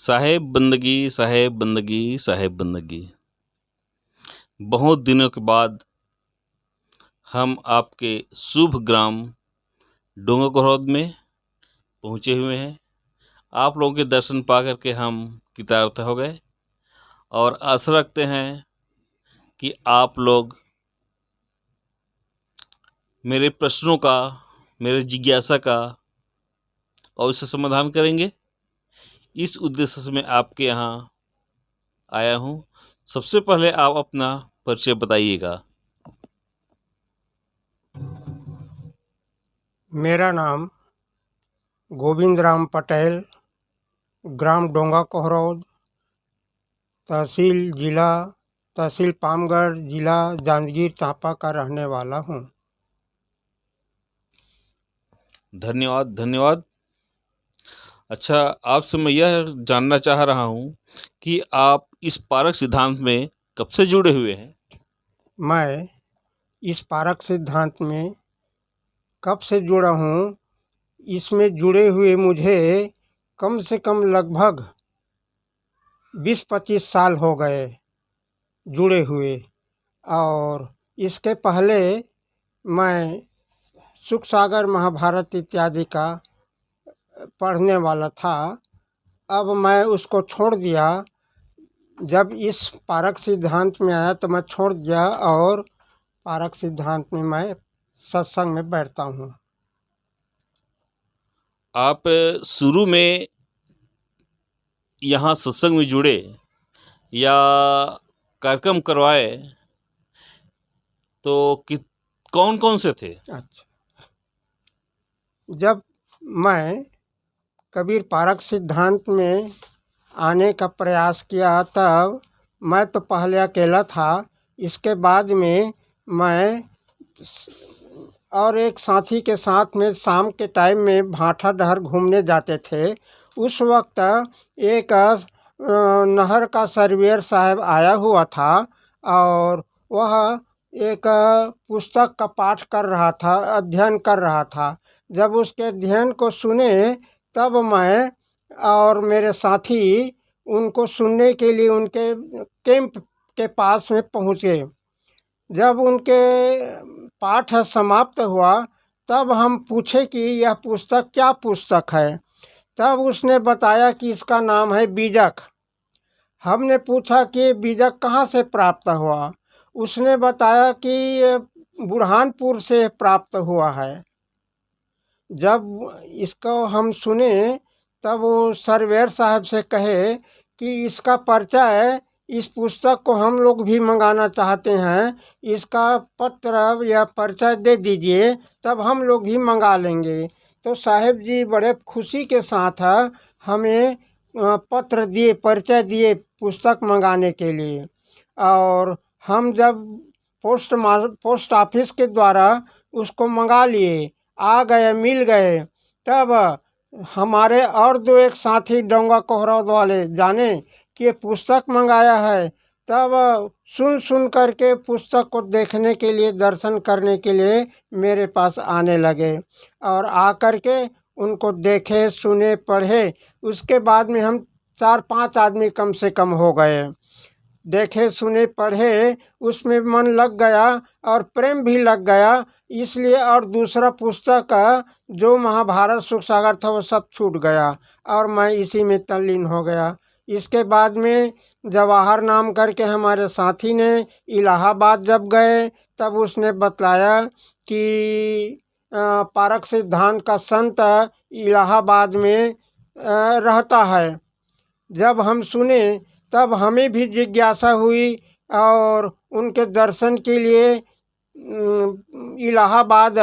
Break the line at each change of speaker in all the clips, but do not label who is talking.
साहेब बंदगी, साहेब बंदगी, साहेब बंदगी। बहुत दिनों के बाद हम आपके शुभ ग्राम डोंगा कोहरौद में पहुँचे हुए हैं। आप लोगों के दर्शन पा करके हम कृतार्थ हो गए और आशा रखते हैं कि आप लोग मेरे प्रश्नों का, मेरे जिज्ञासा का अवश्य समाधान करेंगे। इस उद्देश्य से मैं आपके यहाँ आया हूँ। सबसे पहले आप अपना परिचय बताइएगा।
मेरा नाम गोविंद राम पटेल, ग्राम डोंगा कोहरौद, तहसील पामगढ़, जिला जांजगीर चांपा का रहने वाला हूँ।
धन्यवाद धन्यवाद। अच्छा, आपसे मैं यह जानना चाह रहा हूँ कि आप इस पारक सिद्धांत में कब से जुड़े हुए हैं?
मैं इस पारक सिद्धांत में कब से जुड़ा हूँ, इसमें जुड़े हुए मुझे कम से कम लगभग 20-25 साल हो गए जुड़े हुए। और इसके पहले मैं सुख सागर, महाभारत इत्यादि का पढ़ने वाला था। अब मैं उसको छोड़ दिया। जब इस पारक सिद्धांत में आया तो मैं छोड़ दिया और पारक सिद्धांत में मैं सत्संग में बैठता हूँ।
आप शुरू में यहाँ सत्संग में जुड़े या कार्यक्रम करवाए तो कौन कौन से थे?
अच्छा, जब मैं कबीर पारक सिद्धांत में आने का प्रयास किया तब मैं तो पहले अकेला था। इसके बाद में मैं और एक साथी के साथ में शाम के टाइम में भाठा डहर घूमने जाते थे। उस वक्त एक नहर का सर्वेयर साहब आया हुआ था और वह एक पुस्तक का पाठ कर रहा था, अध्ययन कर रहा था। जब उसके अध्ययन को सुने तब मैं और मेरे साथी उनको सुनने के लिए उनके कैंप के पास में पहुँचे। जब उनके पाठ समाप्त हुआ तब हम पूछे कि यह पुस्तक क्या पुस्तक है। तब उसने बताया कि इसका नाम है बीजक। हमने पूछा कि बीजक कहाँ से प्राप्त हुआ। उसने बताया कि ये बुरहानपुर से प्राप्त हुआ है। जब इसको हम सुने तब वो सर्वेयर साहब से कहे कि इसका परिचय, इस पुस्तक को हम लोग भी मंगाना चाहते हैं, इसका पत्र या परिचय दे दीजिए तब हम लोग भी मंगा लेंगे। तो साहब जी बड़े खुशी के साथ हमें पत्र दिए, परिचय दिए पुस्तक मंगाने के लिए। और हम जब पोस्ट ऑफिस के द्वारा उसको मंगा लिए, आ गए, मिल गए, तब हमारे और दो एक साथी डोंगा कोहरौद वाले जाने कि ये पुस्तक मंगाया है। तब सुन करके पुस्तक को देखने के लिए, दर्शन करने के लिए मेरे पास आने लगे और आ कर के उनको देखे, सुने, पढ़े। उसके बाद में हम 4-5 आदमी कम से कम हो गए। देखे, सुने, पढ़े, उसमें मन लग गया और प्रेम भी लग गया। इसलिए और दूसरा पुस्तक जो महाभारत सुख सागर था वो सब छूट गया और मैं इसी में तल्लीन हो गया। इसके बाद में जवाहर नाम करके हमारे साथी ने इलाहाबाद जब गए तब उसने बतलाया कि पारक सिद्धांत का संत इलाहाबाद में रहता है। जब हम सुने तब हमें भी जिज्ञासा हुई और उनके दर्शन के लिए इलाहाबाद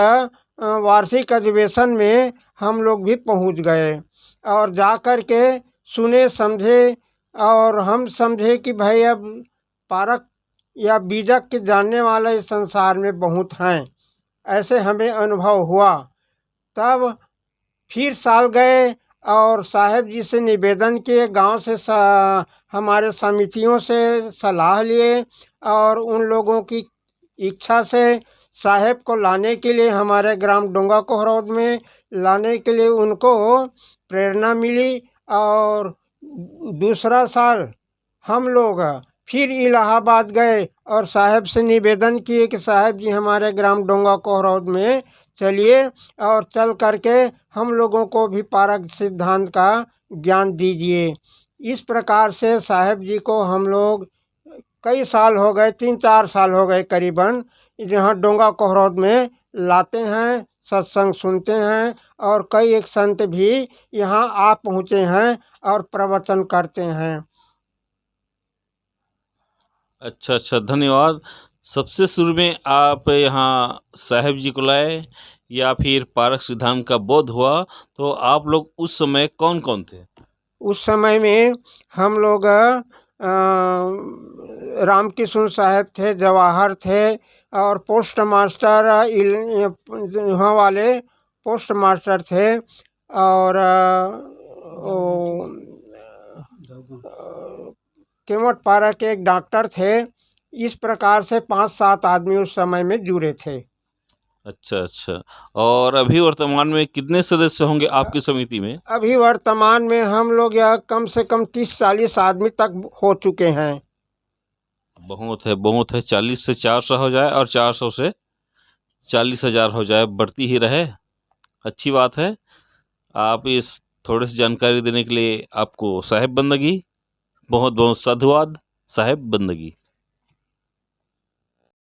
वार्षिक अधिवेशन में हम लोग भी पहुंच गए और जा कर के सुने, समझे। और हम समझे कि भाई अब पारक या बीजक के जानने वाले इस संसार में बहुत हैं, ऐसे हमें अनुभव हुआ। तब फिर साल गए और साहब जी से निवेदन किए, गांव से हमारे समितियों से सलाह लिए और उन लोगों की इच्छा से साहब को लाने के लिए, हमारे ग्राम डोंगा कोहरौद में लाने के लिए उनको प्रेरणा मिली और दूसरा साल हम लोग फिर इलाहाबाद गए और साहब से निवेदन किए कि साहब जी हमारे ग्राम डोंगा कोहरौद में चलिए और चल करके हम लोगों को भी पारक सिद्धांत का ज्ञान दीजिए। इस प्रकार से साहब जी को हम लोग कई साल हो गए, 3-4 साल हो गए करीबन, यहाँ डोंगा कोहरौद में लाते हैं, सत्संग सुनते हैं और कई एक संत भी यहाँ आ पहुँचे हैं और प्रवचन करते हैं।
अच्छा अच्छा, धन्यवाद। सबसे शुरू में आप यहाँ साहेब जी को लाए या फिर पारक सिद्धांत का बोध हुआ, तो आप लोग उस समय कौन कौन थे?
उस समय में हम लोग रामकिशन साहब थे, जवाहर थे और पोस्ट मास्टर यहाँ वाले पोस्ट मास्टर थे और केवट पारा के एक डॉक्टर थे। इस प्रकार से 5-7 आदमी उस समय में जुड़े थे।
अच्छा अच्छा, और अभी वर्तमान में कितने सदस्य होंगे आपकी समिति में?
अभी वर्तमान में हम लोग यह कम से कम 30-40 आदमी तक हो चुके हैं।
बहुत है, बहुत है। 40 से 400 हो जाए और 400 से 40,000 हो जाए, बढ़ती ही रहे, अच्छी बात है। आप इस थोड़ी सी जानकारी देने के लिए आपको साहेब बंदगी, बहुत बहुत साधुवाद। साहेब बंदगी।